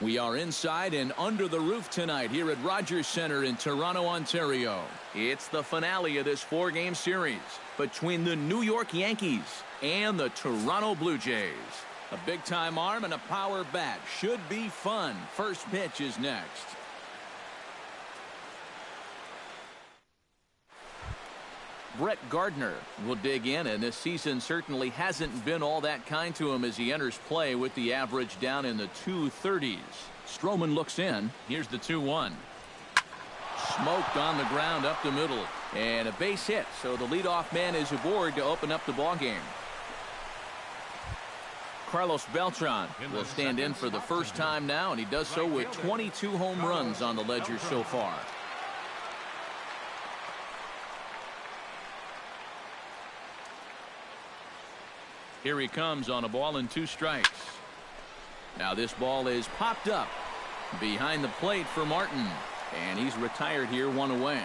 We are inside and under the roof tonight here at Rogers Centre in Toronto, Ontario. It's the finale of this 4-game series between the New York Yankees and the Toronto Blue Jays. A big-time arm and a power bat. Should be fun. First pitch is next. Brett Gardner will dig in, and this season certainly hasn't been all that kind to him as he enters play with the average down in the 230s. Stroman looks in. Here's the 2-1. Smoked on the ground up the middle. And a base hit, so the leadoff man is aboard to open up the ballgame. Carlos Beltran will stand in for the first time now, and he does so with 22 home runs on the ledger so far. Here he comes on a ball and 2 strikes. Now this ball is popped up behind the plate for Martin, and he's retired here, 1 away.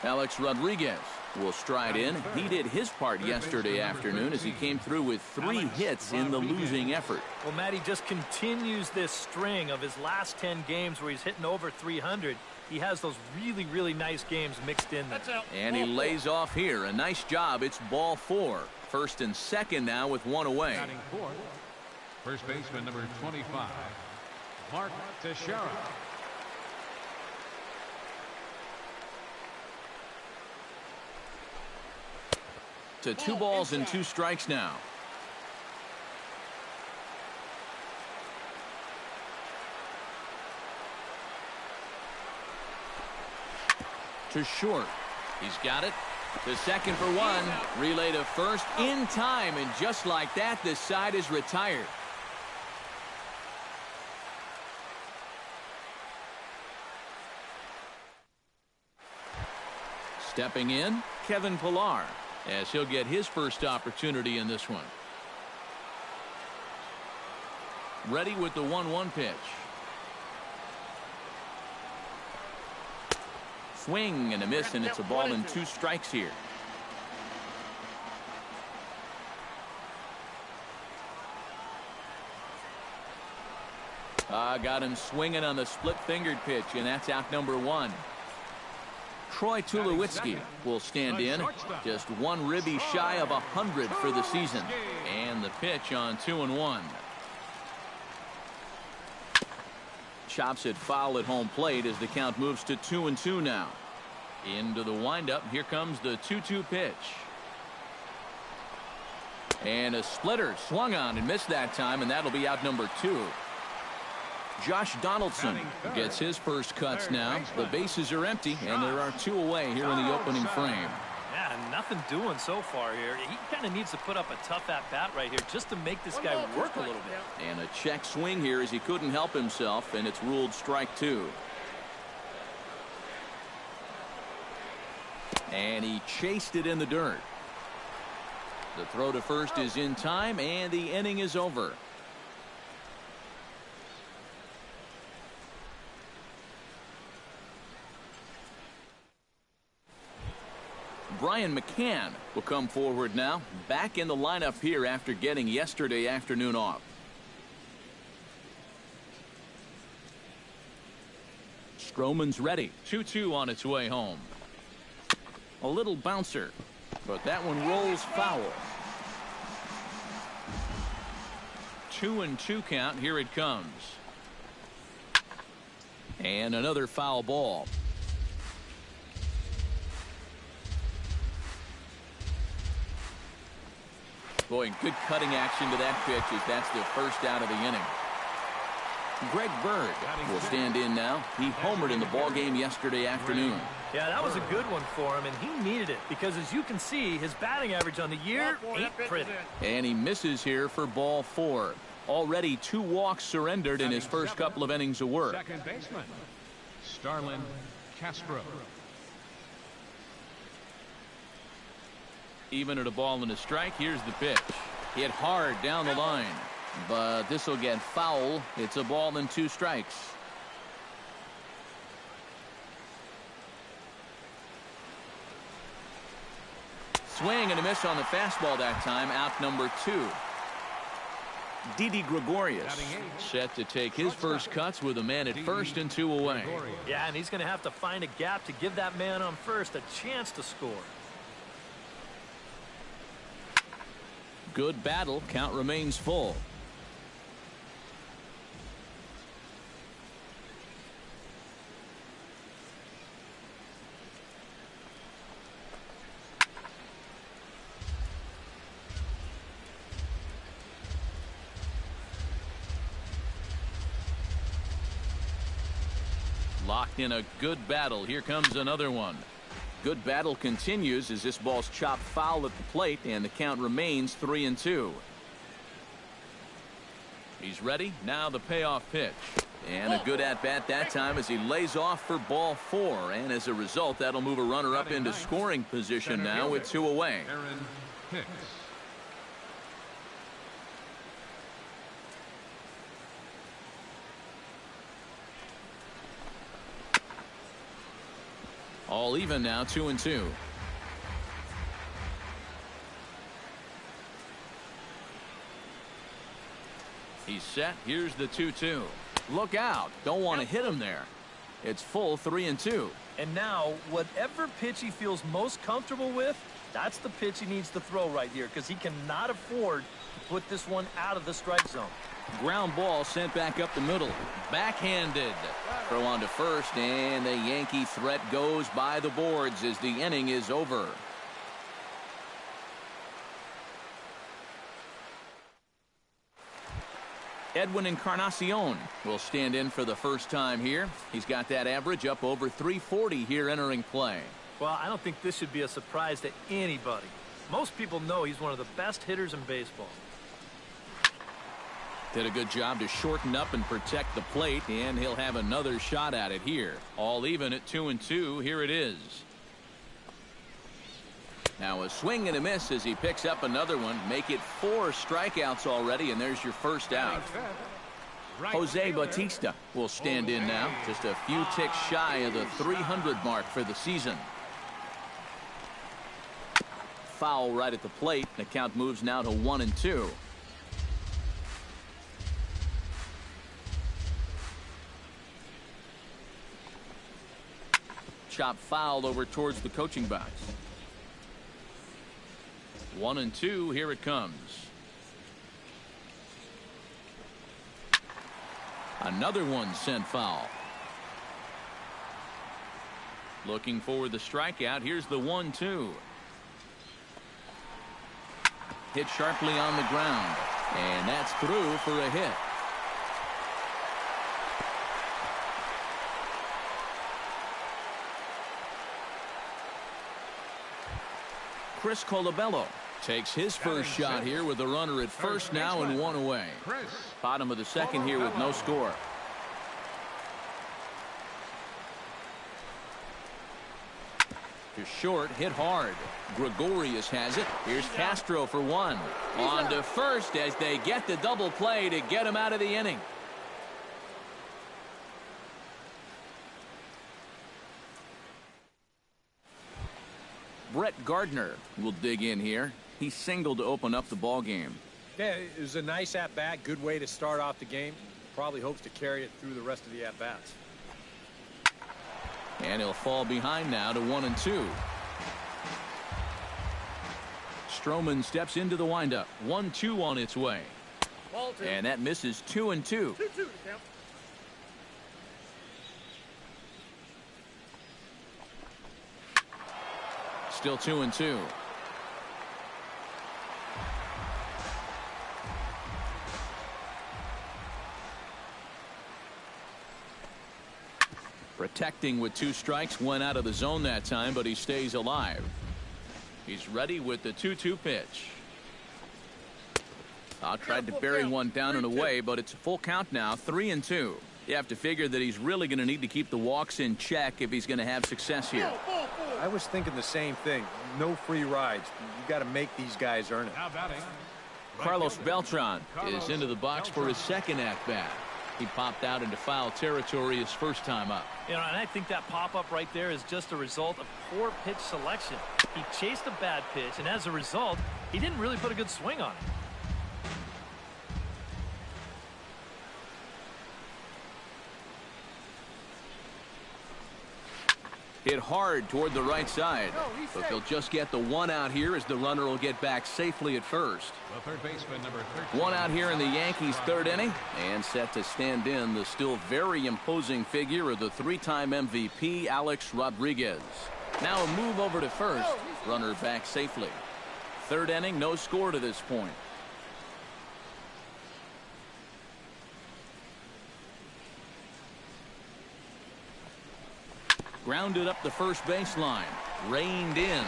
Alex Rodriguez will stride in. He did his part yesterday afternoon as he came through with 3 hits in the losing effort. Well, Matt, he just continues this string of his last 10 games where he's hitting over 300. He has those really, really nice games mixed in there. And he lays off here. A nice job. It's ball 4. First and second now with 1 away. First baseman number 25, Mark Teixeira. To 2 balls and 2 strikes now. To short. He's got it. To second for 1. Relay to first in time, and just like that, this side is retired. Stepping in, Kevin Pillar, as he'll get his first opportunity in this one. Ready with the 1-1 pitch. Swing and a miss, and it's a ball and 2 strikes here. Got him swinging on the split-fingered pitch, and that's out number 1. Troy Tulowitzki will stand in. Just 1 ribby shy of 100 for the season. And the pitch on 2-1. Chops it foul at home plate as the count moves to 2-2 now. Into the windup. Here comes the 2-2 pitch. And a splitter swung on and missed that time, and that'll be out number 2. Josh Donaldson gets his first cuts now. The bases are empty, and there are 2 away here in the opening frame. Yeah, nothing doing so far here. He kind of needs to put up a tough at-bat right here just to make this guy work a little bit. And a check swing here as he couldn't help himself, and it's ruled strike 2. And he chased it in the dirt. The throw to first is in time, and the inning is over. Brian McCann will come forward now, back in the lineup here after getting yesterday afternoon off. Stroman's ready. 2-2 on its way home. A little bouncer, but that one rolls foul. 2-2 count. Here it comes. And another foul ball. Boy, good cutting action to that pitch as that's the first out of the inning. Greg Bird will stand in now. He homered in the ballgame yesterday afternoon. Yeah, that was a good one for him, and he needed it because, as you can see, his batting average on the year ain't pretty. And he misses here for ball 4. Already 2 walks surrendered in his first couple of innings of work. Second baseman, Starlin Castro. Even at a ball and a strike, here's the pitch. Hit hard down the line, but this will get foul. It's a ball and 2 strikes. Swing and a miss on the fastball that time, out number 2. Didi Gregorius set to take his first cuts with a man at first and 2 away. Yeah, and he's going to have to find a gap to give that man on first a chance to score. Good battle. Count remains full. Locked in a good battle. Here comes another one. Good battle continues as this ball's chopped foul at the plate, and the count remains 3-2. He's ready. Now the payoff pitch. And a good at-bat that time as he lays off for ball 4. And as a result, that'll move a runner up into scoring position now with 2 away. Aaron Hicks. All even now, 2-2. He's set. Here's the 2-2. Look out. Don't want to hit him there. It's full 3-2. And now, whatever pitch he feels most comfortable with, that's the pitch he needs to throw right here, because he cannot afford to put this one out of the strike zone. Ground ball sent back up the middle. Backhanded. Throw on to first, and the Yankee threat goes by the boards as the inning is over. Edwin Encarnacion will stand in for the first time here. He's got that average up over 340 here entering play. Well, I don't think this should be a surprise to anybody. Most people know he's one of the best hitters in baseball. Did a good job to shorten up and protect the plate, and he'll have another shot at it here. All even at 2-2. Here it is. Now a swing and a miss as he picks up another one. Make it 4 strikeouts already, and there's your first out. Jose Bautista will stand in now. Just a few ticks shy of the 300 mark for the season. Foul right at the plate. The count moves now to 1-2. Chop foul over towards the coaching box. 1-2. Here it comes. Another one sent foul. Looking for the strikeout. Here's the 1-2. Hit sharply on the ground, and that's through for a hit. Chris Colabello takes his first shot here with the runner at first now and 1 away. Bottom of the second here with no score. To short, hit hard. Gregorius has it. Here's Castro for 1. On to first as they get the double play to get him out of the inning. Brett Gardner will dig in here. He singled to open up the ball game. Yeah, it was a nice at-bat, good way to start off the game. Probably hopes to carry it through the rest of the at-bats. And he'll fall behind now to 1-2. Stroman steps into the windup. 1-2 on its way. And that misses 2-2. Still 2-2. Protecting with 2 strikes, went out of the zone that time, but he stays alive. He's ready with the 2-2 pitch. Tried to bury one down and away, but it's a full count now, 3-2. You have to figure that he's really going to need to keep the walks in check if he's going to have success here. I was thinking the same thing. No free rides. You got to make these guys earn it. Carlos Beltran is into the box for his second at-bat. He popped out into foul territory his first time up. You know, and I think that pop-up right there is just a result of poor pitch selection. He chased a bad pitch, and as a result, he didn't really put a good swing on it. Hit hard toward the right side. But they'll just get the one out here as the runner will get back safely at first. The third baseman, number 13. One out here in the Yankees' third inning. And set to stand in the still very imposing figure of the three-time MVP, Alex Rodriguez. Now a move over to first. Runner back safely. Third inning, no score to this point. Grounded up the first baseline. Reined in.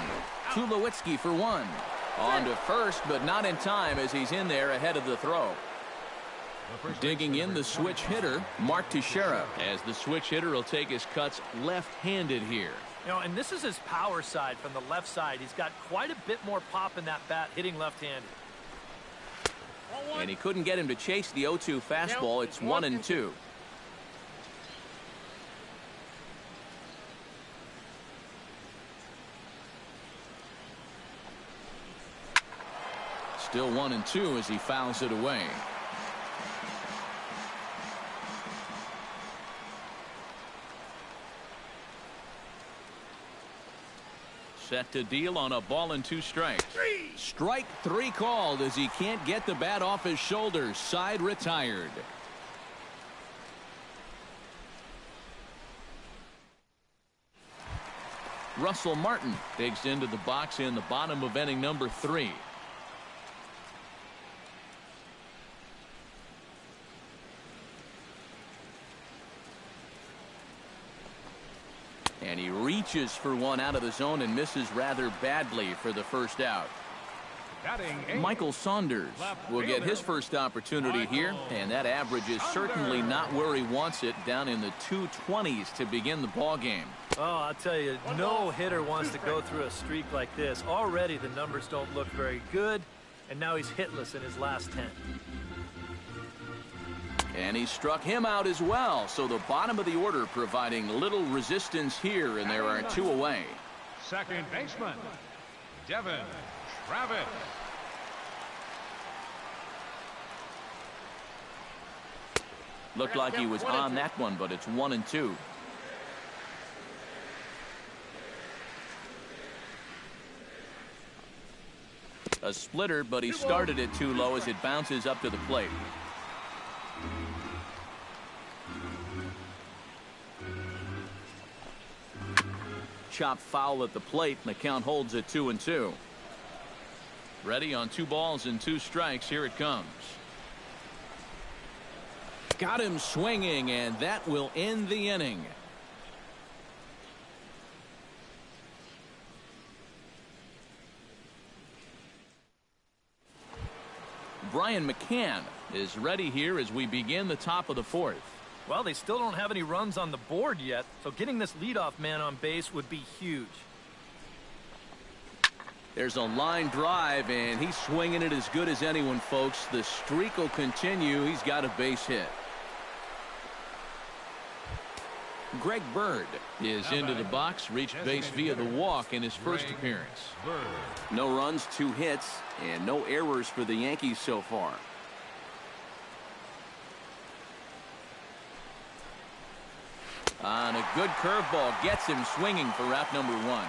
Tulowitzki for one. On to first, but not in time as he's in there ahead of the throw. Digging in the switch hitter, Mark Teixeira, as the switch hitter will take his cuts left-handed here. You know, and this is his power side from the left side. He's got quite a bit more pop in that bat hitting left-handed. And he couldn't get him to chase the 0-2 fastball. It's 1-2. Still 1-2 as he fouls it away. Set to deal on a ball and 2 strikes. Strike 3 called as he can't get the bat off his shoulders. Side retired. Russell Martin digs into the box in the bottom of inning number 3. And he reaches for one out of the zone and misses rather badly for the first out. Michael Saunders will get his first opportunity here, and that average is certainly not where he wants it, down in the 220s to begin the ball game. Oh, I'll tell you, no hitter wants to go through a streak like this. Already the numbers don't look very good, and now he's hitless in his last 10. And he struck him out as well, so the bottom of the order providing little resistance here, and there are 2 away. Second baseman, Devin Travis. Looked like he was on that one, but it's 1-2. A splitter, but he started it too low as it bounces up to the plate. Chop foul at the plate, and the count holds at 2-2. Ready on 2 balls and 2 strikes. Here it comes. Got him swinging, and that will end the inning. Brian McCann is ready here as we begin the top of the 4th. Well, they still don't have any runs on the board yet, so getting this leadoff man on base would be huge. There's a line drive, and he's swinging it as good as anyone, folks. The streak will continue. He's got a base hit. Greg Bird is into the box, reached base via the walk in his first appearance. No runs, 2 hits, and no errors for the Yankees so far. And a good curveball gets him swinging for out number 1.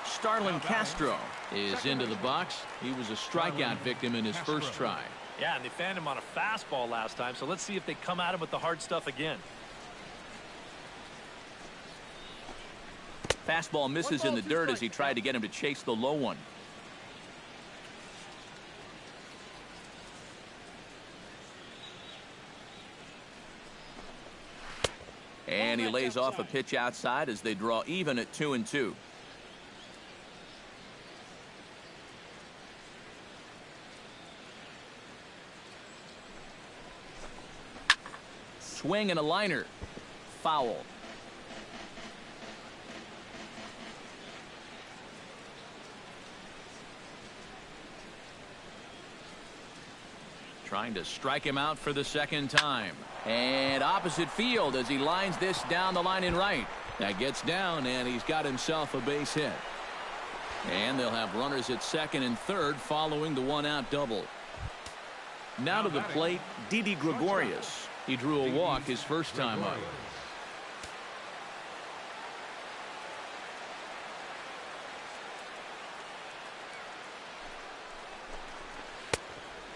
Starlin Castro is into the box. He was a strikeout victim in his first try. Yeah, and they fanned him on a fastball last time, so let's see if they come at him with the hard stuff again. Fastball misses in the dirt as he tried to get him to chase the low one. And he lays off a pitch outside as they draw even at 2-2. Swing and a liner. Foul. Trying to strike him out for the second time. And opposite field as he lines this down the line in right. That gets down, and he's got himself a base hit. And they'll have runners at second and third following the 1-out double. Now to the plate, Didi Gregorius. He drew a walk his first time up.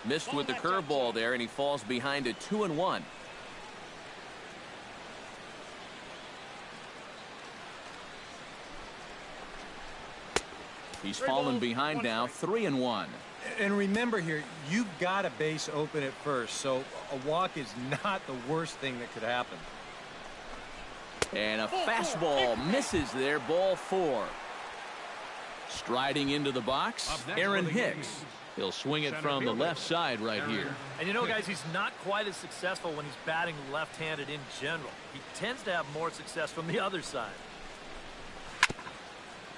Missed with the curveball there, and he falls behind at 2-1. He's fallen behind now, 3-1. And remember here, you've got a base open at first, so a walk is not the worst thing that could happen. And a fastball misses there, ball 4. Striding into the box, Aaron Hicks. He'll swing it from the left side right here. And you know, guys, he's not quite as successful when he's batting left-handed in general. He tends to have more success from the other side.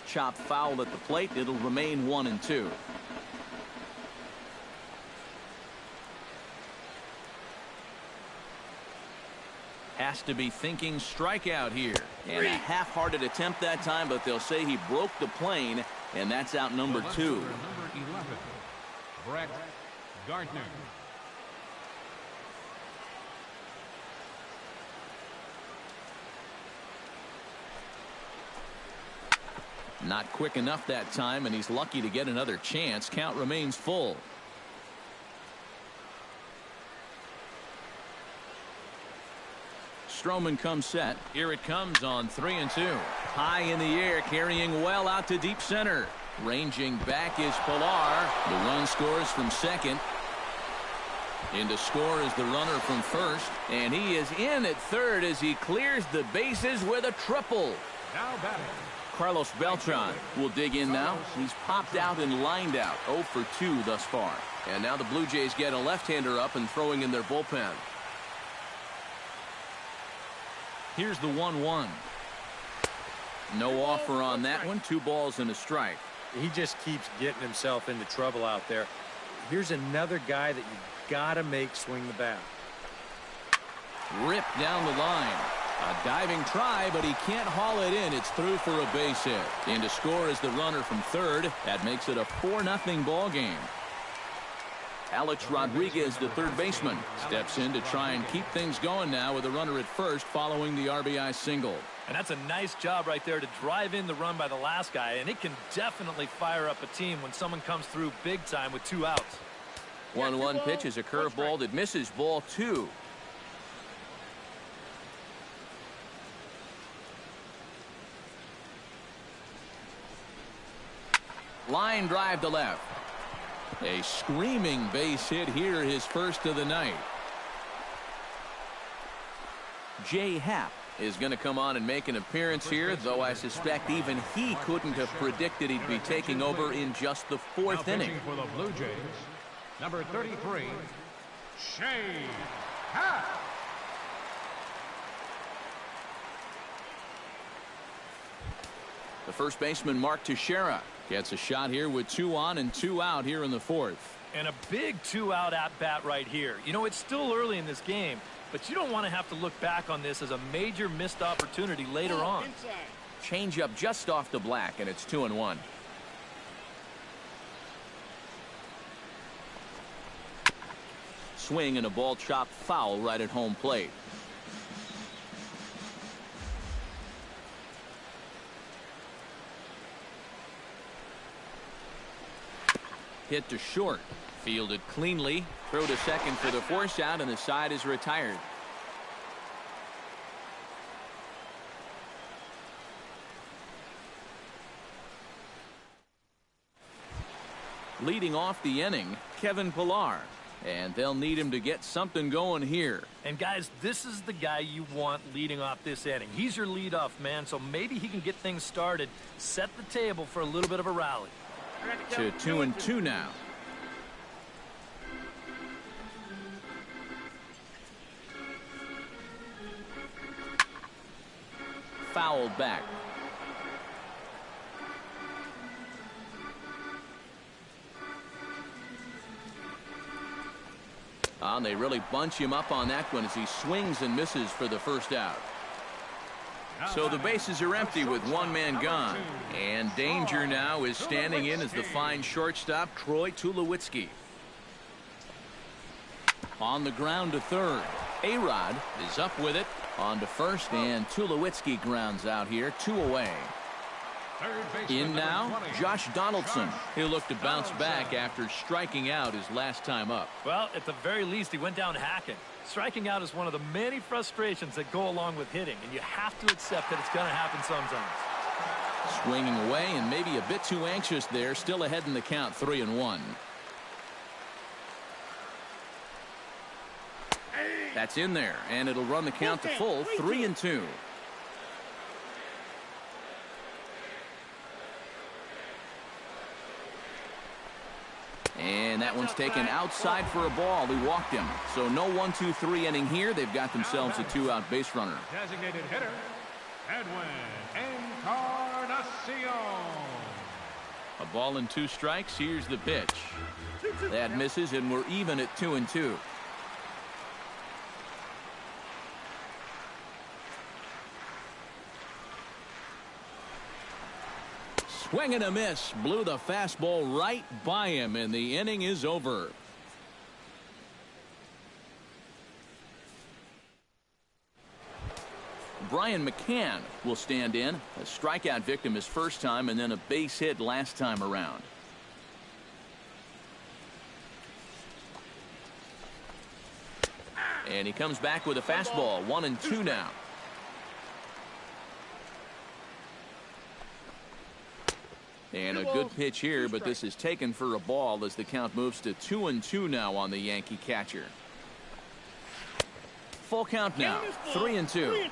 Chop foul at the plate. It'll remain 1-2. Has to be thinking strikeout here. And a half-hearted attempt that time, but they'll say he broke the plane, and that's out number 2. Number 11, Brett Gardner. Not quick enough that time, and he's lucky to get another chance. Count remains full. Stroman comes set. Here it comes on 3-2. High in the air, carrying well out to deep center. Ranging back is Pilar. The run scores from second. In to score is the runner from first. And he is in at third as he clears the bases with a triple. Now batting, Carlos Beltran will dig in now. He's popped out and lined out. 0 for 2 thus far. And now the Blue Jays get a left-hander up and throwing in their bullpen. Here's the 1-1. No offer on that one. 2 balls and a strike. He just keeps getting himself into trouble out there. Here's another guy that you gotta make swing the bat. Ripped down the line. A diving try, but he can't haul it in. It's through for a base hit. In to score is the runner from third. That makes it a 4-0 ball game. Alex Rodriguez, the third baseman, steps in to try and keep things going now with a runner at first following the RBI single. And that's a nice job right there to drive in the run by the last guy, and it can definitely fire up a team when someone comes through big time with 2 outs. 1-1 pitch is a curveball that misses, ball 2. Line drive to left. A screaming base hit here, his first of the night. Jay Happ is going to come on and make an appearance here, though I suspect even he couldn't have predicted he'd be taking over in just the 4th inning. for the Blue Jays, number 33, Jay Happ. The first baseman, Mark Teixeira, gets a shot here with 2 on and 2 out here in the 4th. And a big 2-out at-bat right here. You know, it's still early in this game, but you don't want to have to look back on this as a major missed opportunity later on. Change up just off the black, and it's 2-1. Swing and a ball chopped foul right at home plate. Hit to short. Fielded cleanly. Throw to second for the force out, and the side is retired. Leading off the inning, Kevin Pilar. And they'll need him to get something going here. And guys, this is the guy you want leading off this inning. He's your leadoff man, so maybe he can get things started, set the table for a little bit of a rally. To 2-2 now. Fouled back. And they really bunch him up on that one as he swings and misses for the first out. So the bases are empty with 1 man gone. And danger now is standing in as the fine shortstop, Troy Tulowitzki. On the ground to third. A-Rod is up with it. On to first, and Tulowitzki grounds out here, 2 away. In now, Josh Donaldson. He'll look to bounce back after striking out his last time up. Well, at the very least, he went down hacking. Striking out is one of the many frustrations that go along with hitting, and you have to accept that it's going to happen sometimes. Swinging away and maybe a bit too anxious there. Still ahead in the count, 3-1. That's in there, and it'll run the count to full, 3-2. And that one's taken outside for a ball. He walked him. So no 1-2-3 inning here. They've got themselves a two-out base runner. Designated hitter, Edwin Encarnacion. A ball and 2 strikes. Here's the pitch. That misses, and we're even at 2-2. Swing and a miss. Blew the fastball right by him, and the inning is over. Brian McCann will stand in. A strikeout victim his first time, and then a base hit last time around. And he comes back with a fastball. 1-2 now. And a good pitch here, but this is taken for a ball as the count moves to 2-2 now on the Yankee catcher. Full count now, 3-2.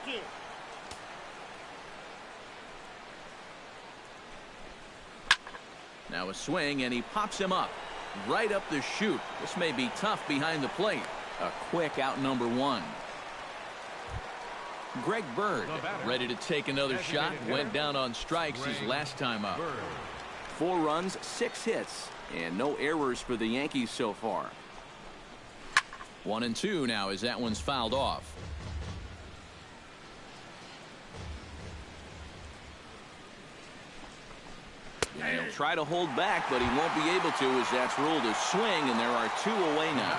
Now a swing, and he pops him up right up the chute. This may be tough behind the plate. A quick out number 1. Greg Bird ready to take another shot. Went down on strikes his last time up. 4 runs, 6 hits, and no errors for the Yankees so far. 1-2 now as that one's fouled off. And he'll try to hold back, but he won't be able to as that's ruled a swing, and there are 2 away now.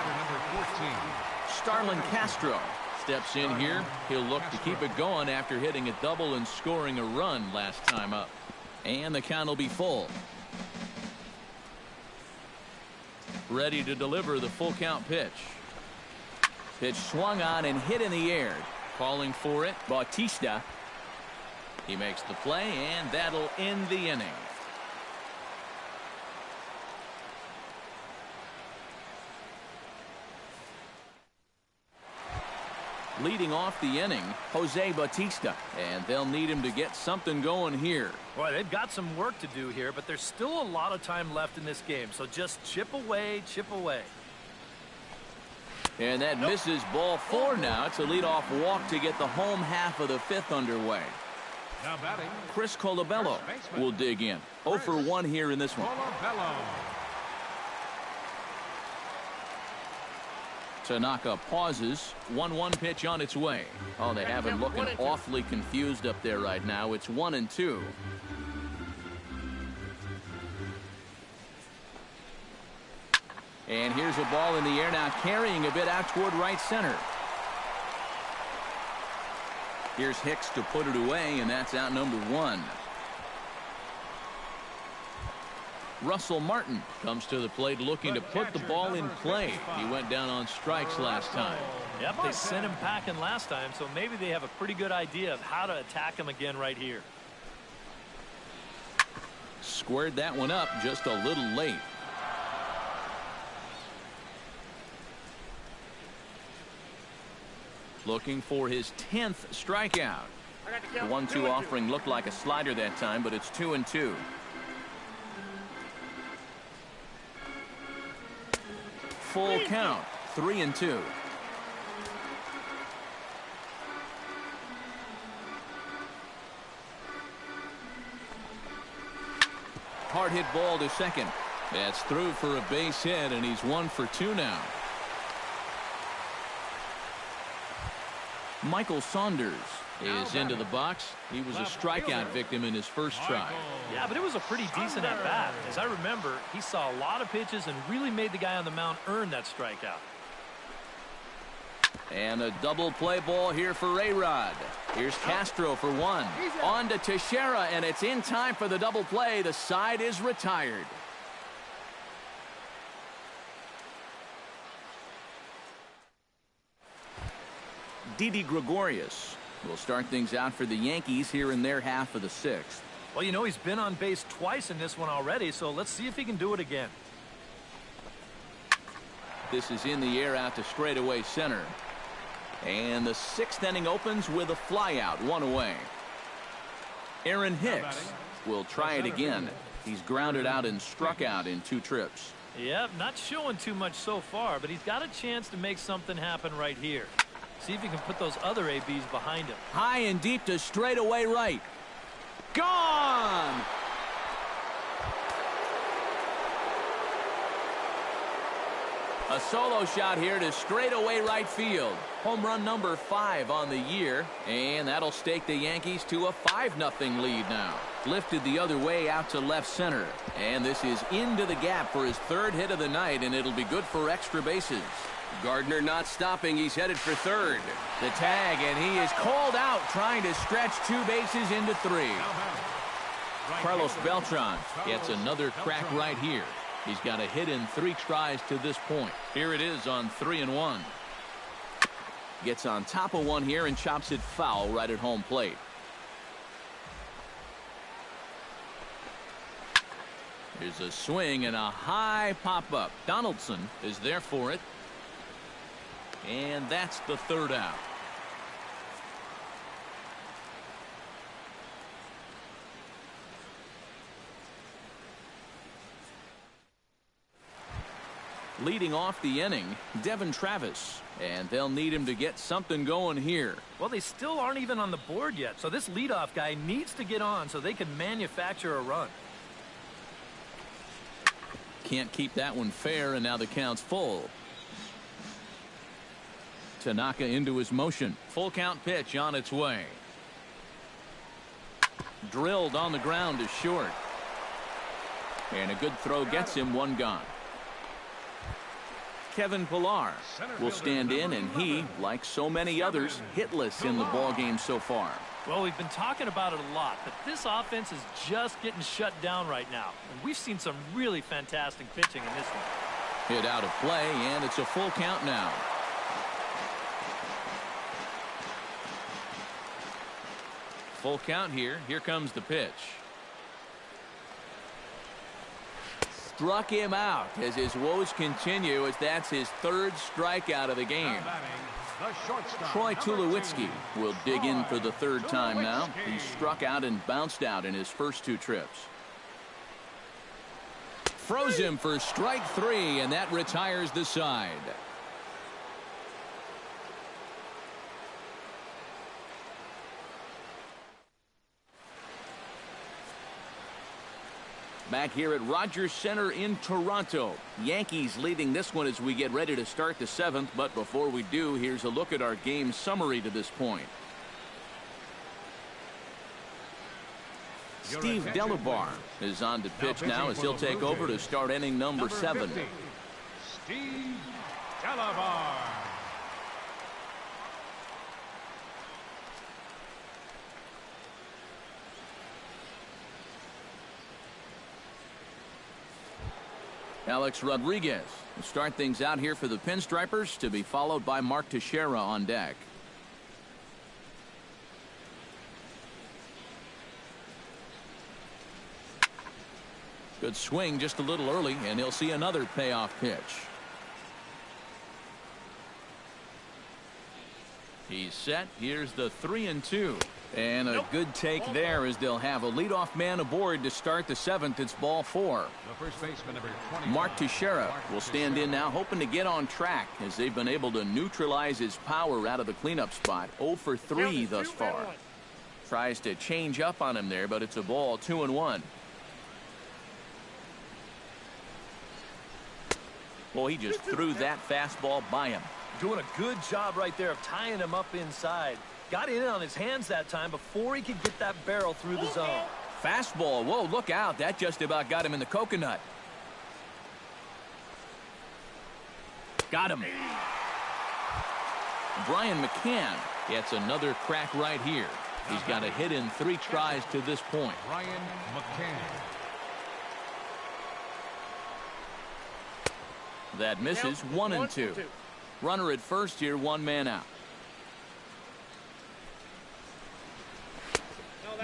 Starlin Castro steps in here. He'll look to keep it going after hitting a double and scoring a run last time up. And the count will be full. Ready to deliver the full count pitch. Pitch swung on and hit in the air. Calling for it, Bautista. He makes the play, and that'll end the inning. Leading off the inning, Jose Bautista, and they'll need him to get something going here. Boy, they've got some work to do here, but there's still a lot of time left in this game, so just chip away, chip away. And that misses, ball 4 now. It's a leadoff walk to get the home half of the 5th underway. Now batting, Chris Colabello will dig in. 0 for 1 here in this one. Tanaka pauses. 1-1 pitch on its way. Oh, they have him looking awfully confused up there right now. It's 1-2. And here's a ball in the air now, carrying a bit out toward right center. Here's Hicks to put it away, and that's out number 1. Russell Martin comes to the plate looking to put the ball in play. He went down on strikes last time. Yep, they sent him packing last time, so maybe they have a pretty good idea of how to attack him again right here. Squared that one up just a little late. Looking for his 10th strikeout. The 1-2 offering looked like a slider that time, but it's 2-2. Full count, 3-2. Hard hit ball to second. That's through for a base hit, and he's 1 for 2 now. Michael Saunders is into the box. He was a strikeout victim in his first try. Yeah, but it was a pretty decent at bat. As I remember, he saw a lot of pitches and really made the guy on the mound earn that strikeout. And a double play ball here for A-Rod. Here's Castro for one. On to Teixeira, and it's in time for the double play. The side is retired. Didi Gregorius will start things out for the Yankees here in their half of the sixth. Well, you know, he's been on base twice in this one already, so let's see if he can do it again. This is in the air out to straightaway center. And the sixth inning opens with a flyout, one away. Aaron Hicks will try it again. He's grounded out and struck out in 2 trips. Yep, not showing too much so far, but he's got a chance to make something happen right here. See if he can put those other ABs behind him. High and deep to straightaway right. Gone! A solo shot here to straightaway right field. Home run number 5 on the year, and that'll stake the Yankees to a 5-0 lead now. Lifted the other way out to left center, and this is into the gap for his 3rd hit of the night, and it'll be good for extra bases. Gardner not stopping. He's headed for 3rd. The tag, and he is called out trying to stretch 2 bases into 3. Carlos Beltran gets another crack right here. He's got a hit in 3 tries to this point. Here it is on 3-1. Gets on top of one here and chops it foul right at home plate. Here's a swing and a high pop-up. Donaldson is there for it. And that's the 3rd out. Leading off the inning, Devin Travis, and they'll need him to get something going here. Well, they still aren't even on the board yet, so this leadoff guy needs to get on so they can manufacture a run. Can't keep that one fair, and now the count's full. Tanaka into his motion. Full count pitch on its way. Drilled on the ground to short. And a good throw gets him one gone. Kevin Pillar will stand in, and he, like so many others, hitless in the ballgame so far. Well, we've been talking about it a lot, but this offense is just getting shut down right now. And we've seen some really fantastic pitching in this one. Hit out of play, and it's a full count now. Full count here. Here comes the pitch. Struck him out as his woes continue, as that's his 3rd strikeout of the game. Troy Tulowitzki will dig in for the 3rd time now. He struck out and bounced out in his first 2 trips. Froze him for strike 3, and that retires the side. Back here at Rogers Center in Toronto. Yankees leading this one as we get ready to start the 7th. But before we do, here's a look at our game summary to this point. Steve Delabar is on to pitch now as he'll take over to start inning number 7. Steve Delabar. Alex Rodriguez will start things out here for the Pinstripers, to be followed by Mark Teixeira on deck. Good swing just a little early, and he'll see another payoff pitch. He's set. Here's the 3-2. And a good take there, as they'll have a leadoff man aboard to start the 7th. It's ball 4. The first baseman, number 20. Mark Teixeira will stand in now, hoping to get on track, as they've been able to neutralize his power out of the cleanup spot. 0 for 3 thus far. Tries to change up on him there, but it's a ball. 2-1. Well, he just threw that fastball by him. Doing a good job right there of tying him up inside. Got in on his hands that time before he could get that barrel through the zone. Fastball. Whoa, look out. That just about got him in the coconut. Got him. Brian McCann Gets another crack right here. He's got a hit in 3 tries to this point. Ryan McCann. That misses. 1-2. Runner at first here, 1 man out.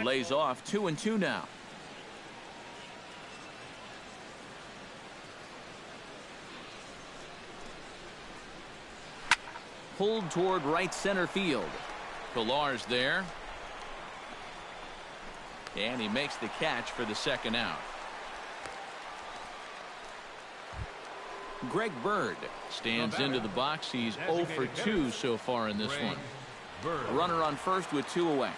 Lays off. 2-2 now. Pulled toward right center field. Pillar's there. And he makes the catch for the 2nd out. Greg Bird stands into the box. He's 0 for 2 so far in this one. A runner on first with 2 away.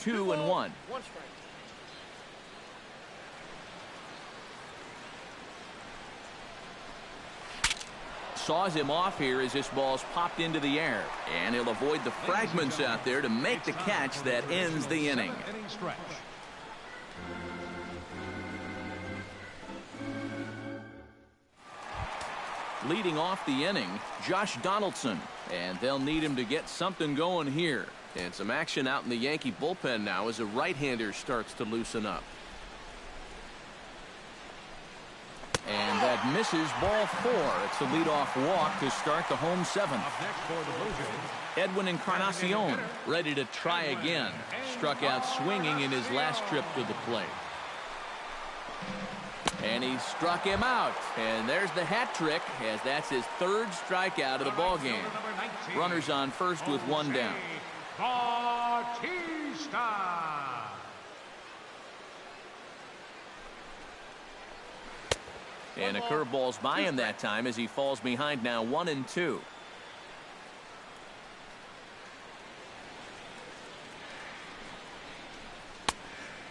Two and one. Saws him off here as this ball's popped into the air. And he'll avoid the fragments out there to make the catch that ends the inning. Leading off the inning, Josh Donaldson. And they'll need him to get something going here. And some action out in the Yankee bullpen now as a right-hander starts to loosen up. And that misses. Ball 4. It's a leadoff walk to start the home 7th. Edwin Encarnacion ready to try again. Struck out swinging in his last trip to the plate. And he struck him out. And there's the hat trick, as that's his 3rd strikeout of the ballgame. Runners on first with 1 down. And a curveball's by him that time as he falls behind now 1-2.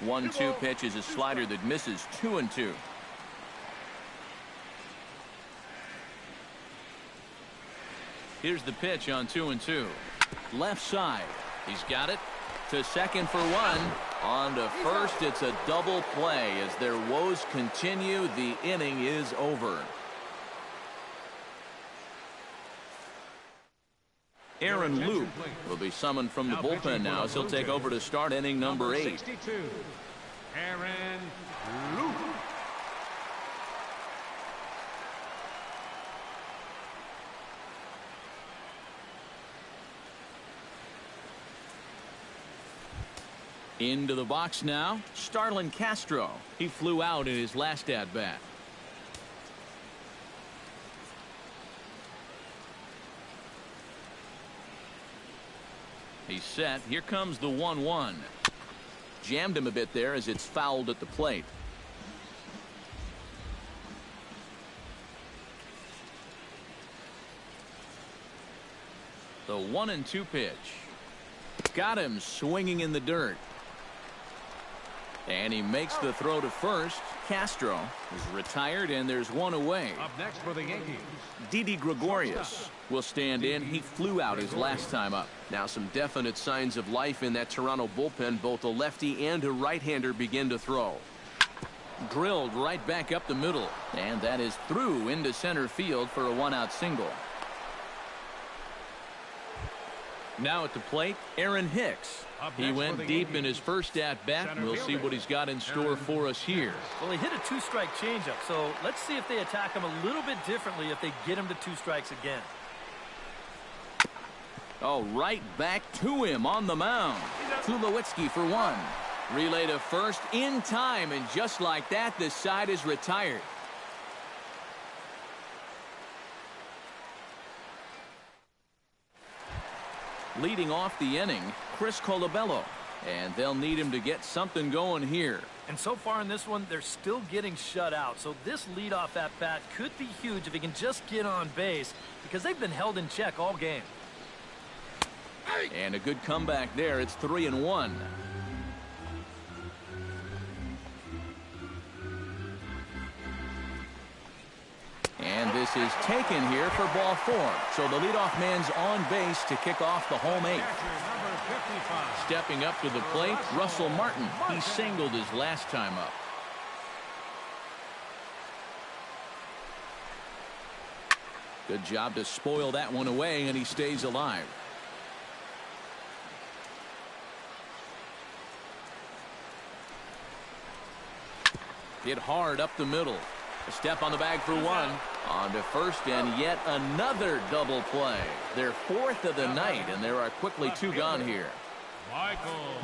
One-two pitch is a slider that misses. 2-2. Here's the pitch on 2-2. Left side. He's got it. To second for 1. On to first. It's a double play. As their woes continue, the inning is over. Aaron Loup will be summoned from the bullpen now as he'll take over to start inning number 8. 62. Aaron Loup. Into the box now, Starlin Castro. He flew out in his last at-bat. He's set. Here comes the 1-1. Jammed him a bit there as it's fouled at the plate. The 1-2 pitch. Got him swinging in the dirt. And he makes the throw to first. Castro is retired, and there's 1 away. Up next for the Yankees, Didi Gregorius will stand in. He flew out his last time up. Now some definite signs of life in that Toronto bullpen. Both a lefty and a right-hander begin to throw. Drilled right back up the middle. And that is through into center field for a 1-out single. Now at the plate, Aaron Hicks. He went deep in his first at-bat. We'll see what he's got in store for us here. Well, he hit a 2-strike changeup, so let's see if they attack him a little bit differently if they get him to 2 strikes again. Oh, right back to him on the mound. Tulowitzki for 1. Relay to first in time, and just like that, the side is retired. Leading off the inning, Chris Colabello. And they'll need him to get something going here. And so far in this one, they're still getting shut out. So this leadoff at-bat could be huge if he can just get on base, because they've been held in check all game. And a good comeback there. It's 3-1. And this is taken here for ball 4. So the leadoff man's on base to kick off the home 8th. Stepping up to the plate, Russell Martin. He singled his last time up. Good job to spoil that one away, and he stays alive. Hit hard up the middle. A step on the bag for one. On to first, and yet another double play. Their fourth of the night, and there are quickly two gone here.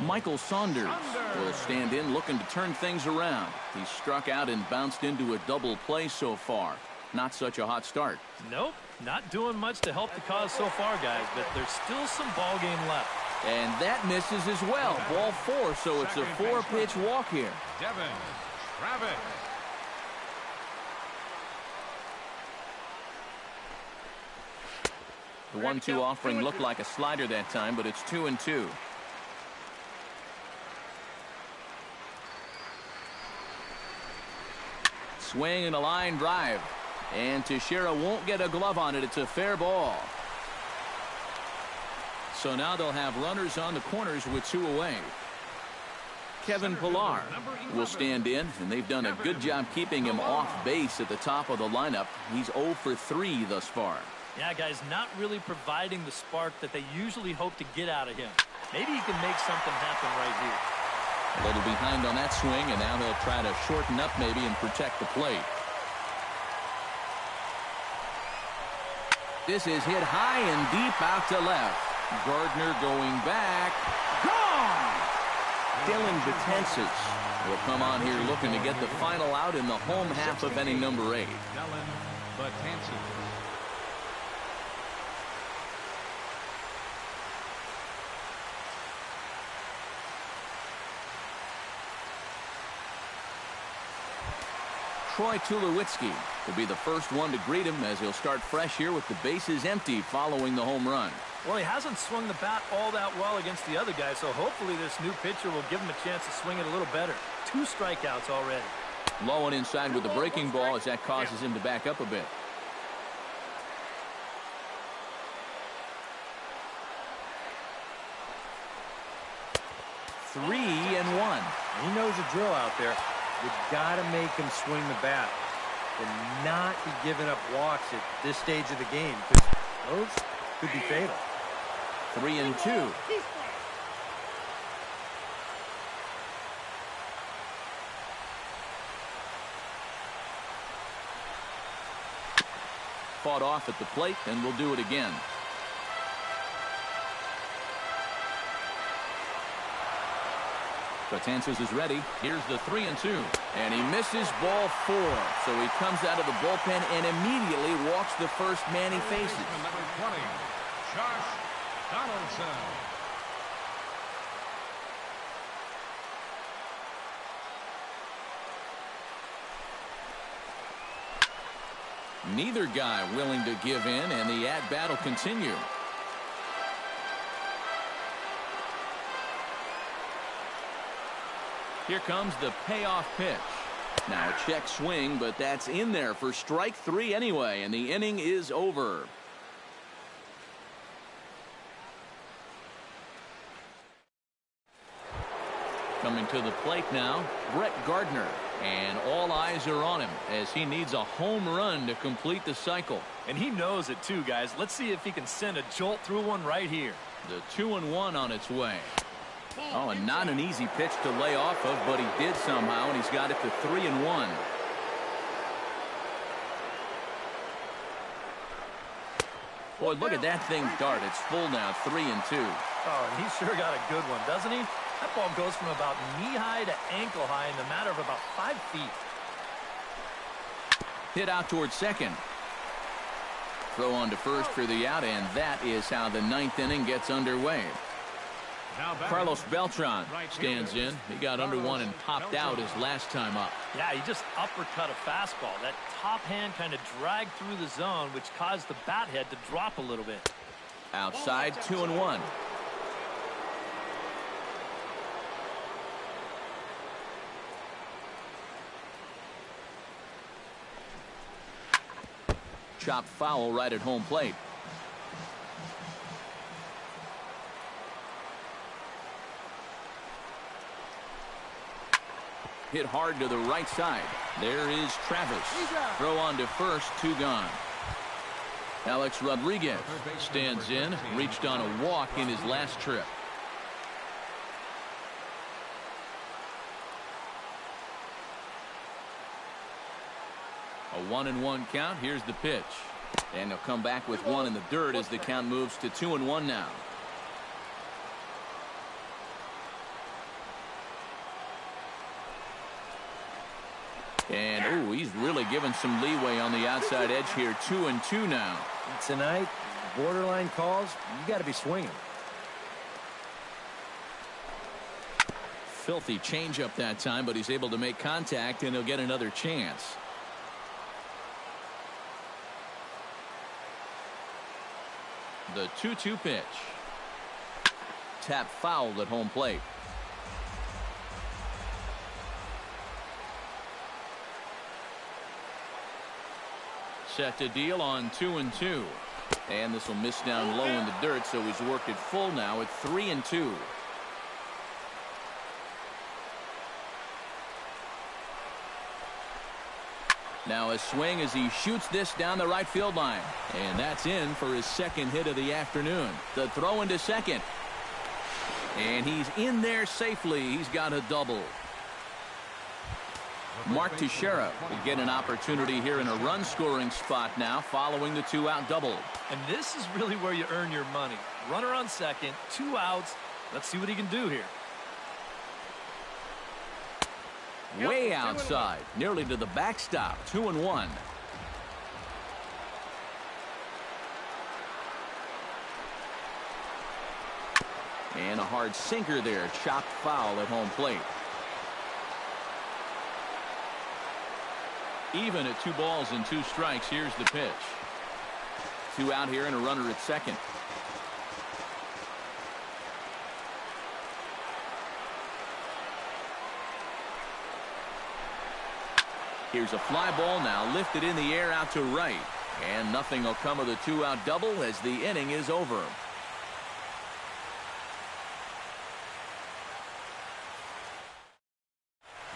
Michael Saunders will stand in looking to turn things around. He struck out and bounced into a double play so far. Not such a hot start. Nope, not doing much to help the cause so far, guys, but there's still some ball game left. And that misses as well. Ball four, so it's a four-pitch walk here. Devin Travis. The 1-2 offering looked like a slider that time, but it's 2-2. Swing and a line drive. And Teixeira won't get a glove on it. It's a fair ball. So now they'll have runners on the corners with two away. Kevin Pillar will stand in, and they've done a good job keeping him off base at the top of the lineup. He's 0 for 3 thus far. Yeah, guys, not really providing the spark that they usually hope to get out of him. Maybe he can make something happen right here. A little behind on that swing, and now they'll try to shorten up maybe and protect the plate. This is hit high and deep out to left. Gardner going back. Gone! Dylan Betances will come on here looking to get the final out in the home half of inning number 8. Dylan Betances. Troy Tulowitzki will be the first one to greet him as he'll start fresh here with the bases empty following the home run. Well, he hasn't swung the bat all that well against the other guy, so hopefully this new pitcher will give him a chance to swing it a little better. 2 strikeouts already. Low and inside with the breaking ball as that causes him to back up a bit. Three and one. He knows the drill out there. You got to make him swing the bat and not be giving up walks at this stage of the game, because those could be fatal. 3 and 2. Fought off at the plate, and we'll do it again. Betances is ready. Here's the 3 and 2. And he misses ball 4. So he comes out of the bullpen and immediately walks the first man he faces. Number 20, Josh Donaldson. Neither guy willing to give in, and the at-bat will continue. Here comes the payoff pitch. Now a check swing, but that's in there for strike 3 anyway, and the inning is over. Coming to the plate now, Brett Gardner. And all eyes are on him as he needs a home run to complete the cycle. And he knows it too, guys. Let's see if he can send a jolt through one right here. The 2-1 on its way. Oh, and not an easy pitch to lay off of, but he did somehow, and he's got it to 3-1. Boy, look at that thing dart. It's full now, 3-2. Oh, and he sure got a good one, doesn't he? That ball goes from about knee-high to ankle-high in the matter of about 5 feet. Hit out towards second. Throw on to first for the out, and that is how the 9th inning gets underway. Carlos Beltran stands in. He got under one and popped out his last time up. Yeah, he just uppercut a fastball. That top hand kind of dragged through the zone, which caused the bat head to drop a little bit. Outside, 2-1. Chopped foul right at home plate. Hit hard to the right side. There is Travis. Throw on to first, 2 gone. Alex Rodriguez stands in, reached on a walk in his last trip. A 1-1 count. Here's the pitch. And they'll come back with one in the dirt as the count moves to 2-1 now. And, ooh, he's really given some leeway on the outside edge here. 2-2 now. Tonight, borderline calls, you got to be swinging. Filthy changeup that time, but he's able to make contact, and he'll get another chance. The 2-2 pitch. Tap fouled at home plate. Set to deal on 2-2. And this will miss down low in the dirt, so he's worked it full now at 3-2. Now a swing as he shoots this down the right field line. And that's in for his second hit of the afternoon. The throw into second. And he's in there safely. He's got a double. Mark Teixeira will get an opportunity here in a run-scoring spot now following the two-out double. And this is really where you earn your money. Runner on second, 2 outs. Let's see what he can do here. Way outside, nearly to the backstop. 2-1. And a hard sinker there, chopped foul at home plate. Even at 2 balls and 2 strikes. Here's the pitch. 2 out here and a runner at second. Here's a fly ball now lifted in the air out to right. And nothing will come of the 2-out double as the inning is over.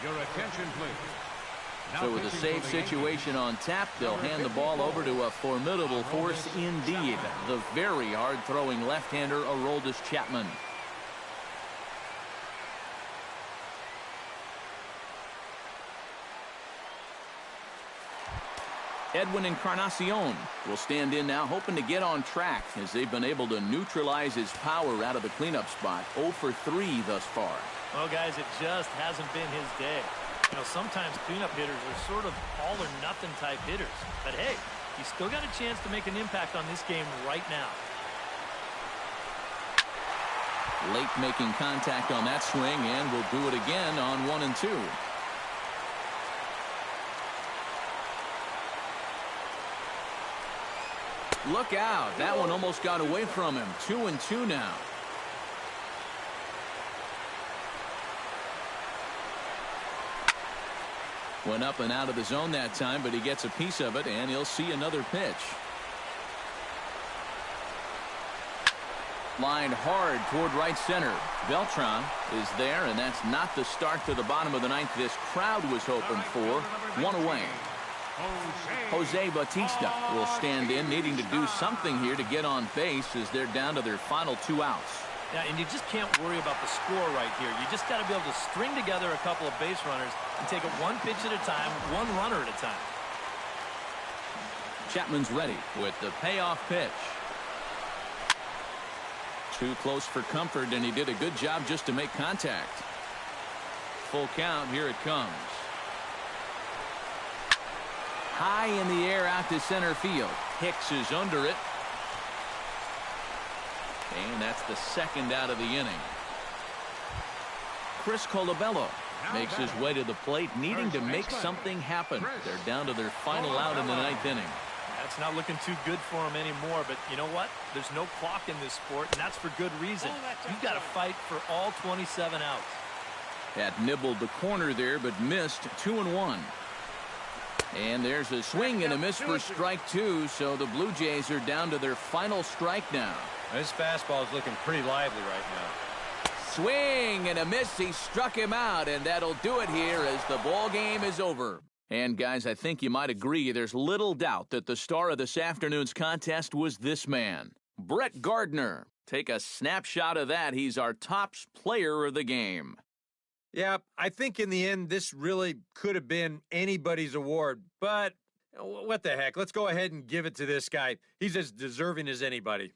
Your attention, please. So with a save situation on tap, they'll hand the ball over to a formidable force indeed. The very hard-throwing left-hander, Aroldis Chapman. Edwin Encarnacion will stand in now, hoping to get on track as they've been able to neutralize his power out of the cleanup spot. 0 for 3 thus far. Well, guys, it just hasn't been his day. You know, sometimes cleanup hitters are sort of all-or-nothing type hitters. But, hey, he's still got a chance to make an impact on this game right now. Lake making contact on that swing, and will do it again on 1 and 2. Look out. That one almost got away from him. 2 and 2 now. Went up and out of the zone that time, but he gets a piece of it, and he'll see another pitch. Lined hard toward right center. Beltran is there, and that's not the start to the bottom of the 9th this crowd was hoping for. 1 away. Jose Bautista will stand in, needing to do something here to get on base as they're down to their final 2 outs. Yeah, and you just can't worry about the score right here. You just got to be able to string together a couple of base runners and take it 1 pitch at a time, 1 runner at a time. Chapman's ready with the payoff pitch. Too close for comfort, and he did a good job just to make contact. Full count. Here it comes. High in the air out to center field. Hicks is under it. And that's the 2nd out of the inning. Chris Colabello makes his way to the plate, needing to make something happen. They're down to their final out in the 9th inning. That's not looking too good for him anymore, but you know what? There's no clock in this sport, and that's for good reason. You've got to fight for all 27 outs. Had nibbled the corner there, but missed. 2 and 1. And there's a swing and a miss for strike 2, so the Blue Jays are down to their final strike now. This fastball is looking pretty lively right now. Swing and a miss. He struck him out, and that'll do it here as the ball game is over. And guys, I think you might agree there's little doubt that the star of this afternoon's contest was this man, Brett Gardner. Take a snapshot of that. He's our top player of the game. Yeah, I think in the end, this really could have been anybody's award, but what the heck? Let's go ahead and give it to this guy. He's as deserving as anybody.